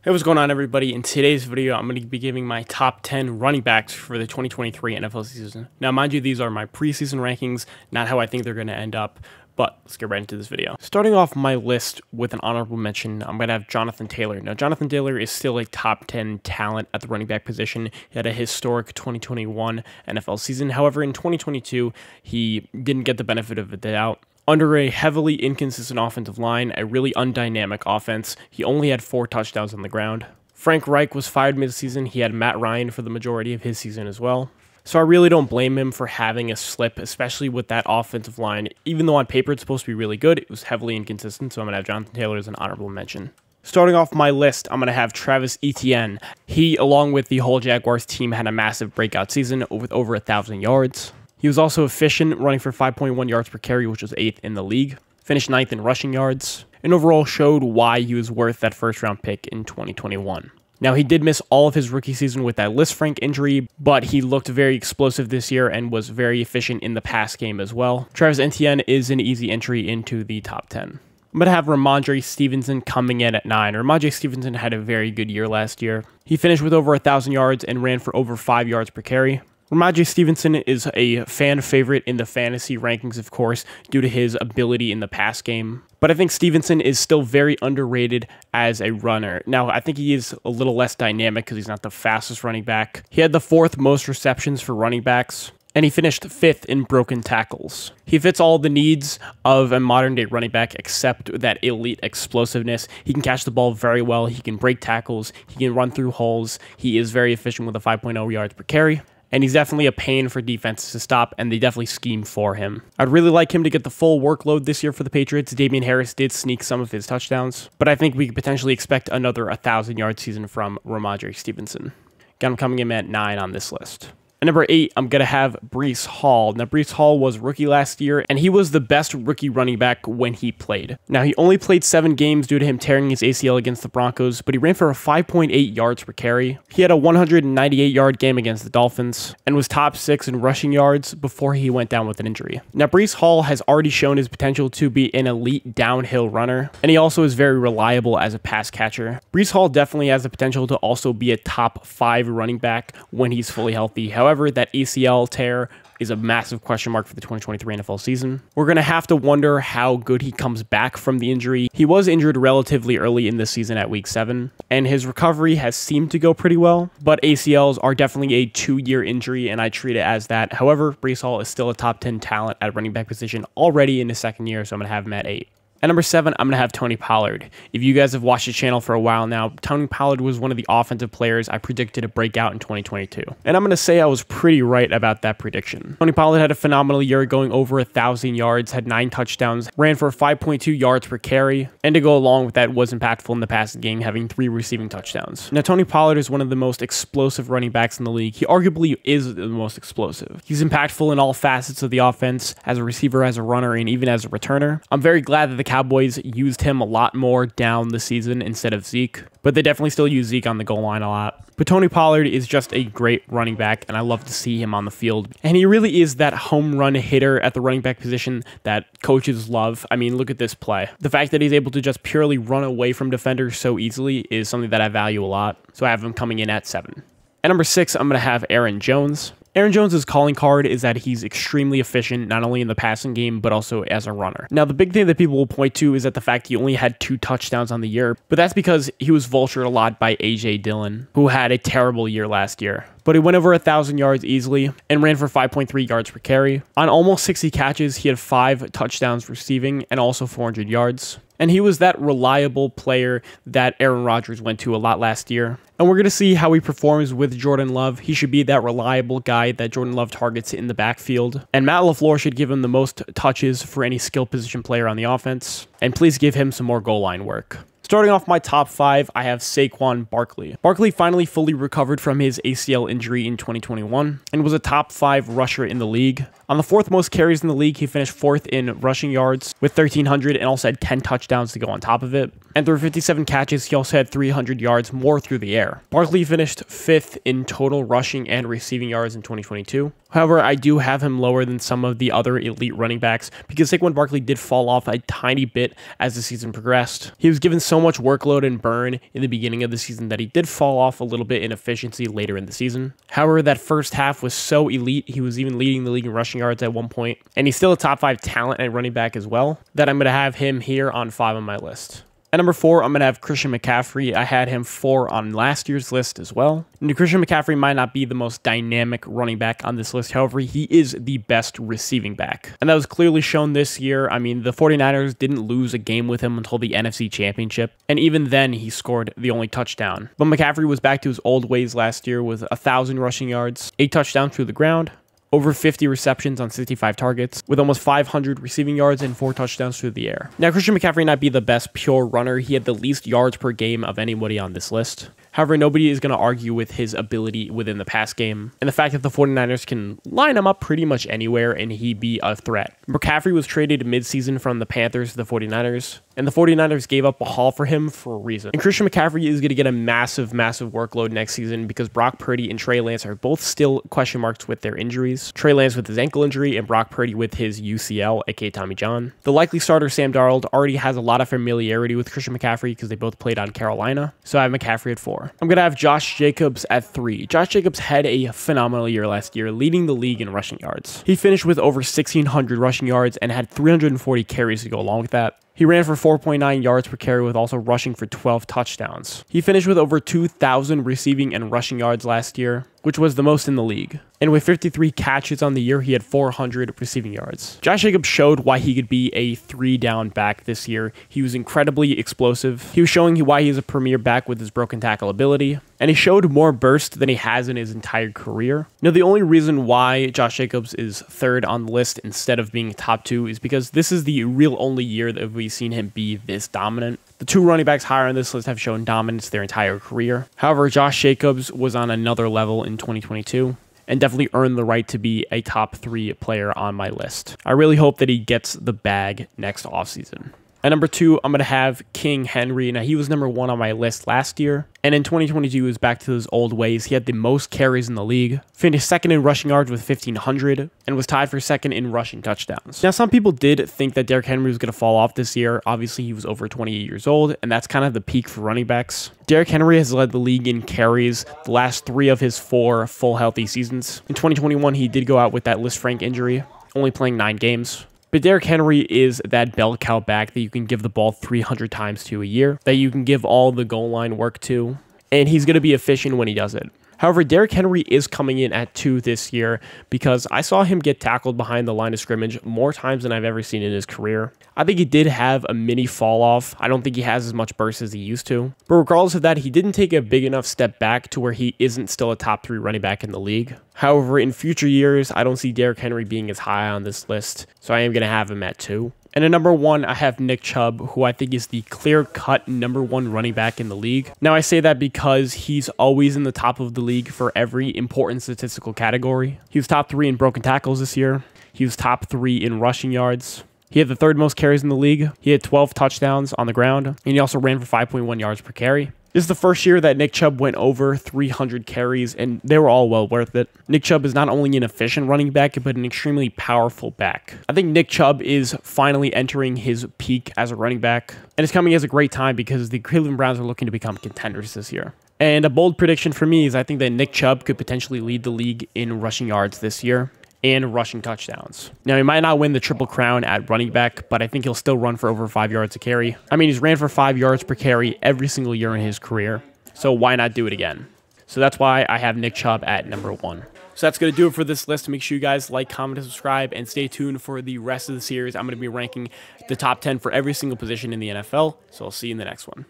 Hey, what's going on, everybody? In today's video, I'm going to be giving my top 10 running backs for the 2023 NFL season. Now, mind you, these are my preseason rankings, not how I think they're going to end up, but let's get right into this video. Starting off my list with an honorable mention, I'm going to have Jonathan Taylor. Now, Jonathan Taylor is still a top 10 talent at the running back position. He had a historic 2021 NFL season. However, in 2022, he didn't get the benefit of the doubt. Under a heavily inconsistent offensive line, a really undynamic offense, he only had 4 touchdowns on the ground. Frank Reich was fired midseason. He had Matt Ryan for the majority of his season as well. So I really don't blame him for having a slip, especially with that offensive line. Even though on paper it's supposed to be really good, it was heavily inconsistent, so I'm going to have Jonathan Taylor as an honorable mention. Starting off my list, I'm going to have Travis Etienne. He, along with the whole Jaguars team, had a massive breakout season with over 1,000 yards. He was also efficient, running for 5.1 yards per carry, which was 8th in the league. Finished 9th in rushing yards, and overall showed why he was worth that first-round pick in 2021. Now, he did miss all of his rookie season with that Lisfranc injury, but he looked very explosive this year and was very efficient in the pass game as well. Travis Etienne is an easy entry into the top 10. I'm going to have Rhamondre Stevenson coming in at 9. Rhamondre Stevenson had a very good year last year. He finished with over 1,000 yards and ran for over 5 yards per carry. Rhamondre Stevenson is a fan favorite in the fantasy rankings, of course, due to his ability in the pass game. But I think Stevenson is still very underrated as a runner. Now, I think he is a little less dynamic because he's not the fastest running back. He had the 4th most receptions for running backs, and he finished 5th in broken tackles. He fits all the needs of a modern-day running back except that elite explosiveness. He can catch the ball very well. He can break tackles. He can run through holes. He is very efficient with a 5.0 yards per carry. And he's definitely a pain for defenses to stop, and they definitely scheme for him. I'd really like him to get the full workload this year for the Patriots. Damian Harris did sneak some of his touchdowns, but I think we could potentially expect another 1,000-yard season from Rhamondre Stevenson. Got him coming in at 9 on this list. At number 8, I'm going to have Breece Hall. Now, Breece Hall was rookie last year, and he was the best rookie running back when he played. Now, he only played 7 games due to him tearing his ACL against the Broncos, but he ran for a 5.8 yards per carry. He had a 198-yard game against the Dolphins, and was top 6 in rushing yards before he went down with an injury. Now, Breece Hall has already shown his potential to be an elite downhill runner, and he also is very reliable as a pass catcher. Breece Hall definitely has the potential to also be a top 5 running back when he's fully healthy. However, that ACL tear is a massive question mark for the 2023 NFL season. We're going to have to wonder how good he comes back from the injury. He was injured relatively early in the season at week 7, and his recovery has seemed to go pretty well, but ACLs are definitely a 2-year injury, and I treat it as that. However, Breece Hall is still a top 10 talent at running back position already in his 2nd year, so I'm going to have him at 8. At number 7, I'm going to have Tony Pollard. If you guys have watched the channel for a while now, Tony Pollard was one of the offensive players I predicted to break out in 2022. And I'm going to say I was pretty right about that prediction. Tony Pollard had a phenomenal year, going over 1,000 yards, had 9 touchdowns, ran for 5.2 yards per carry, and to go along with that was impactful in the passing game, having 3 receiving touchdowns. Now, Tony Pollard is one of the most explosive running backs in the league. He arguably is the most explosive. He's impactful in all facets of the offense, as a receiver, as a runner, and even as a returner. I'm very glad that the Cowboys used him a lot more down the season instead of Zeke, but they definitely still use Zeke on the goal line a lot. But Tony Pollard is just a great running back, and I love to see him on the field. And he really is that home run hitter at the running back position that coaches love. I mean, look at this play. The fact that he's able to just purely run away from defenders so easily is something that I value a lot, so I have him coming in at 7. At number 6, I'm going to have Aaron Jones. Aaron Jones' calling card is that he's extremely efficient, not only in the passing game, but also as a runner. Now, the big thing that people will point to is that the fact he only had 2 touchdowns on the year, but that's because he was vultured a lot by A.J. Dillon, who had a terrible year last year. But he went over 1,000 yards easily and ran for 5.3 yards per carry. On almost 60 catches, he had 5 touchdowns receiving and also 400 yards. And he was that reliable player that Aaron Rodgers went to a lot last year. And we're going to see how he performs with Jordan Love. He should be that reliable guy that Jordan Love targets in the backfield. And Matt LaFleur should give him the most touches for any skill position player on the offense. And please give him some more goal line work. Starting off my top 5, I have Saquon Barkley. Barkley finally fully recovered from his ACL injury in 2021 and was a top 5 rusher in the league. On the 4th most carries in the league, he finished 4th in rushing yards with 1,300 and also had 10 touchdowns to go on top of it. And through 57 catches, he also had 300 yards more through the air. Barkley finished 5th in total rushing and receiving yards in 2022. However, I do have him lower than some of the other elite running backs because Saquon Barkley did fall off a tiny bit as the season progressed. He was given so much workload and burn in the beginning of the season that he did fall off a little bit in efficiency later in the season. However, that first half was so elite, he was even leading the league in rushing yards at one point, and he's still a top 5 talent at running back as well, that I'm going to have him here on 5 on my list. At number 4, I'm going to have Christian McCaffrey. I had him 4 on last year's list as well. And Christian McCaffrey might not be the most dynamic running back on this list. However, he is the best receiving back. And that was clearly shown this year. I mean, the 49ers didn't lose a game with him until the NFC Championship. And even then, he scored the only touchdown. But McCaffrey was back to his old ways last year with 1,000 rushing yards, 8 touchdowns through the ground, over 50 receptions on 65 targets, with almost 500 receiving yards and 4 touchdowns through the air. Now, Christian McCaffrey might be the best pure runner. He had the least yards per game of anybody on this list. However, nobody is going to argue with his ability within the pass game, and the fact that the 49ers can line him up pretty much anywhere and he be a threat. McCaffrey was traded midseason from the Panthers to the 49ers, and the 49ers gave up a haul for him for a reason. And Christian McCaffrey is going to get a massive workload next season because Brock Purdy and Trey Lance are both still question marks with their injuries. Trey Lance with his ankle injury and Brock Purdy with his UCL, aka Tommy John. The likely starter, Sam Darnold, already has a lot of familiarity with Christian McCaffrey because they both played on Carolina, so I have McCaffrey at 4. I'm going to have Josh Jacobs at 3. Josh Jacobs had a phenomenal year last year, leading the league in rushing yards. He finished with over 1,600 rushing yards and had 340 carries to go along with that. He ran for 4.9 yards per carry with also rushing for 12 touchdowns. He finished with over 2,000 receiving and rushing yards last year, which was the most in the league. And with 53 catches on the year, he had 400 receiving yards. Josh Jacobs showed why he could be a 3-down back this year. He was incredibly explosive. He was showing why he's a premier back with his broken tackle ability. And he showed more burst than he has in his entire career. Now, the only reason why Josh Jacobs is 3rd on the list instead of being top 2 is because this is the real only year that we've seen him be this dominant. The 2 running backs higher on this list have shown dominance their entire career. However, Josh Jacobs was on another level in 2022 and definitely earned the right to be a top 3 player on my list. I really hope that he gets the bag next offseason. At number 2, I'm going to have King Henry. Now, he was number 1 on my list last year, and in 2022, he was back to his old ways. He had the most carries in the league, finished 2nd in rushing yards with 1,500, and was tied for 2nd in rushing touchdowns. Now, some people did think that Derrick Henry was going to fall off this year. Obviously, he was over 28 years old, and that's kind of the peak for running backs. Derrick Henry has led the league in carries the last 3 of his 4 full healthy seasons. In 2021, he did go out with that Lisfranc injury, only playing 9 games. But Derrick Henry is that bell cow back that you can give the ball 300 times to a year, that you can give all the goal line work to, and he's going to be efficient when he does it. However, Derrick Henry is coming in at 2 this year because I saw him get tackled behind the line of scrimmage more times than I've ever seen in his career. I think he did have a mini fall off. I don't think he has as much burst as he used to. But regardless of that, he didn't take a big enough step back to where he isn't still a top 3 running back in the league. However, in future years, I don't see Derrick Henry being as high on this list, so I am going to have him at 2. And at number 1, I have Nick Chubb, who I think is the clear-cut number 1 running back in the league. Now, I say that because he's always in the top of the league for every important statistical category. He was top 3 in broken tackles this year. He was top 3 in rushing yards. He had the 3rd most carries in the league. He had 12 touchdowns on the ground, and he also ran for 5.1 yards per carry. This is the first year that Nick Chubb went over 300 carries, and they were all well worth it. Nick Chubb is not only an efficient running back, but an extremely powerful back. I think Nick Chubb is finally entering his peak as a running back, and it's coming as a great time because the Cleveland Browns are looking to become contenders this year. And a bold prediction for me is I think that Nick Chubb could potentially lead the league in rushing yards this year and rushing touchdowns. Now, he might not win the Triple Crown at running back, but I think he'll still run for over 5 yards a carry. I mean, he's ran for 5 yards per carry every single year in his career, so why not do it again? So that's why I have Nick Chubb at number 1. So that's going to do it for this list. Make sure you guys like, comment, and subscribe, and stay tuned for the rest of the series. I'm going to be ranking the top 10 for every single position in the NFL, so I'll see you in the next one.